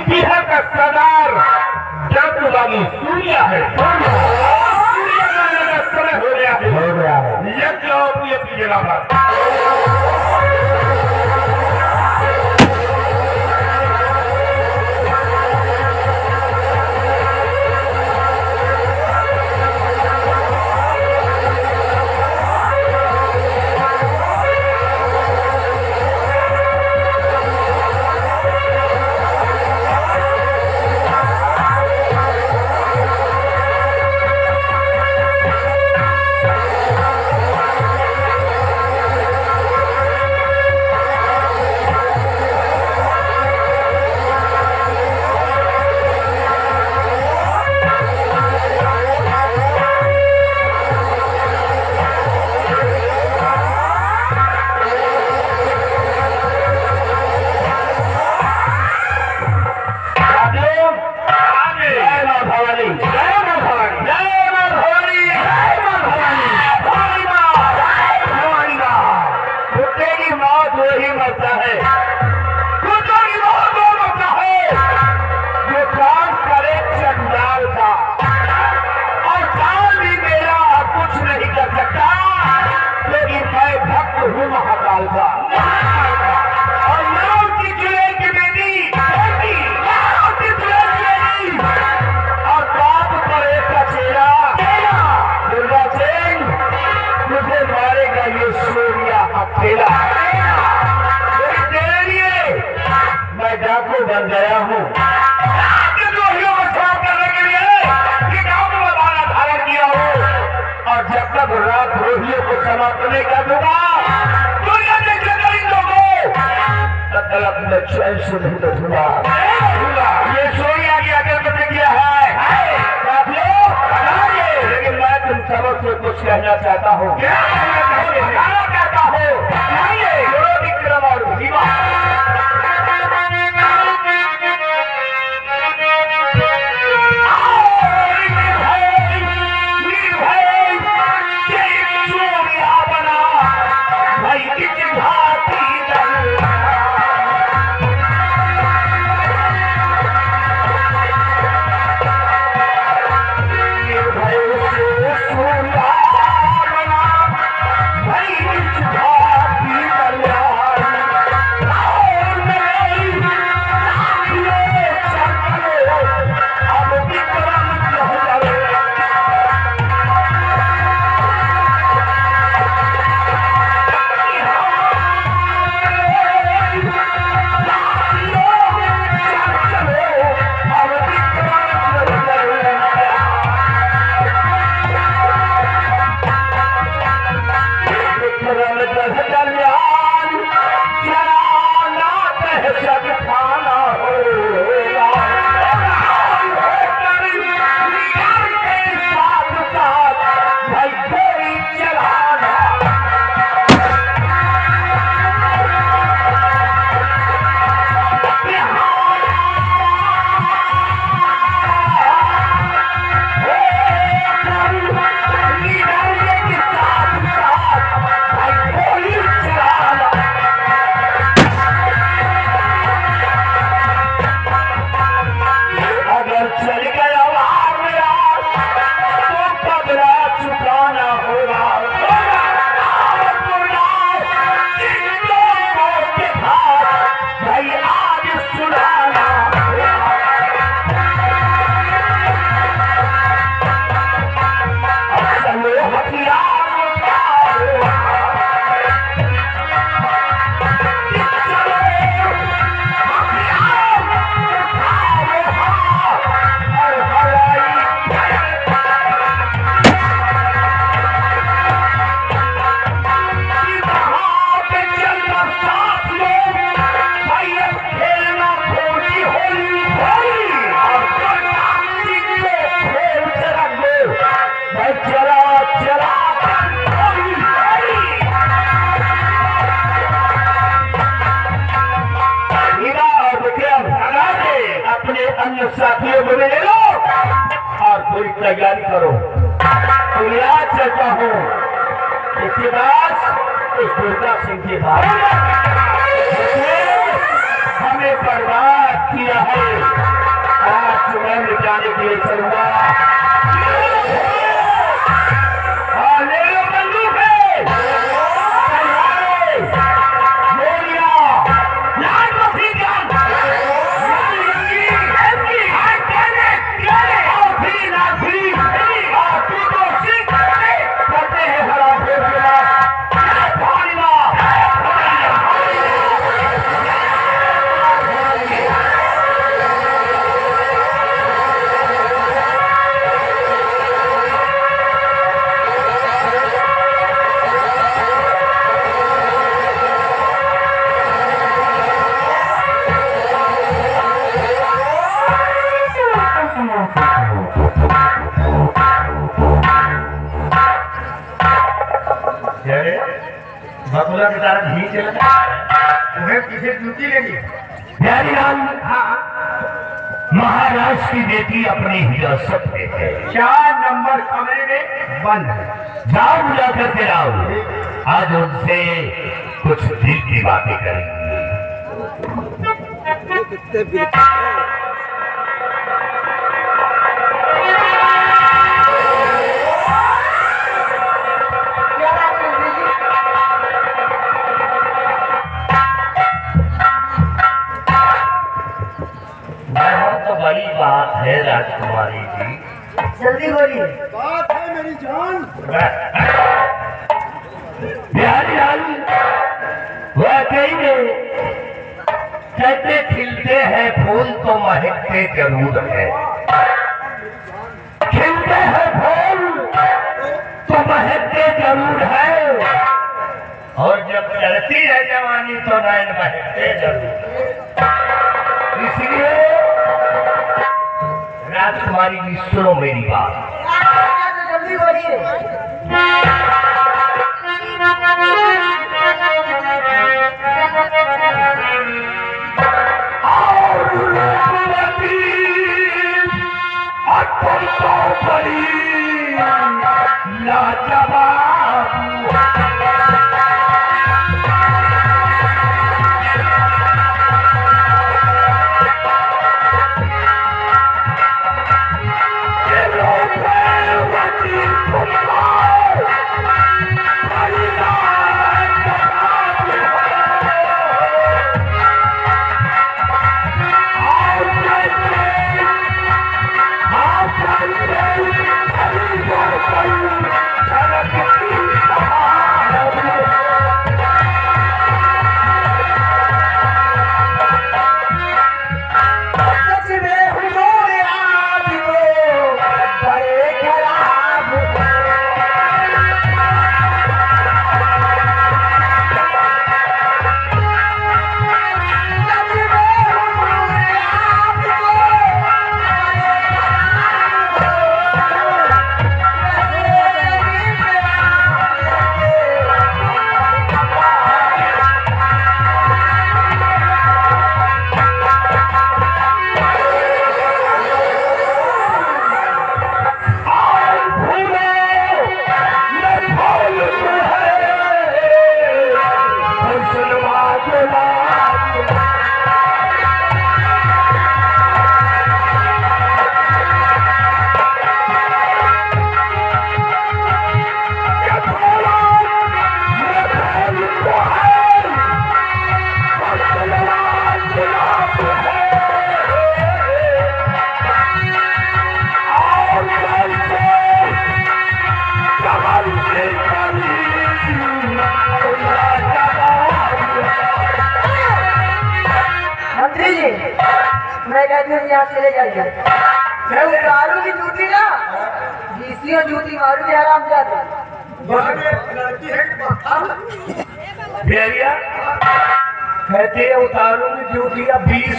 बिहार का सरदार जातुबागी सूर्या है। सूर्या का समय हो गया है। यज्ञ अपनी अपनी जगह पर। महाकाल का और नाव की जुए की बेटी और बाप पर एक कचेरा दुर्गा सिंह मुझे मारेगा ये सूर्या अकेला। तेरे लिए मैं डाकू बन गया हूँ द्रोहियों को छाप करने के लिए ये गाँव में बाला धारण किया हूँ और जब तक रात द्रोहियों को समाप्त नहीं कर दूंगा अपने चैन से नहीं बैठूंगा। ये सूर्या की अकल प्रतिक्रिया है लेकिन मैं तुम सबों से कुछ कहना चाहता हूँ। कहता हूँ विक्रम और भीमा साथियों को ले लो और पूरी तैयारी करो। तो याद चलता हूँ इसके बाद इस दुर्गा सिंह के बाद आपने बर्बाद किया है, आज मैं मिटाने के लिए चलूंगा। ले लो बंदूक है, गोलियां, लाल मसीह जान, करते हैं हराम बकुला के साथ ही चला तुम्हें किसे ड्यूटी लगी? प्यारीलाल, महाराज की बेटी अपनी हिरासत में है, 4 नंबर कमरे में बंद है। जाओ बुला करके लाओ, आज उनसे कुछ दिल की बातें करेंगे। तो बड़ी बात है राजकुमारी जी, जल्दी बोलिए। बात है मेरी जान। प्यारीलाल, वाकई में कहते खिलते हैं फूल तो महकते जरूर है, खिलते हैं फूल तो महकते जरूर है, और जब चलती है जवानी तो नैन महकते जरूर है। इसलिए राजकुमारी जी सुनो मेरी बात। जल्दी बोलिए। मैं कहती हूँ यहाँ चले जाइए, मैं उतारू की ड्यूटी ना, डीसीओ ड्यूटी मारू के आराम जाते। कहते उतारू की ड्यूटी 20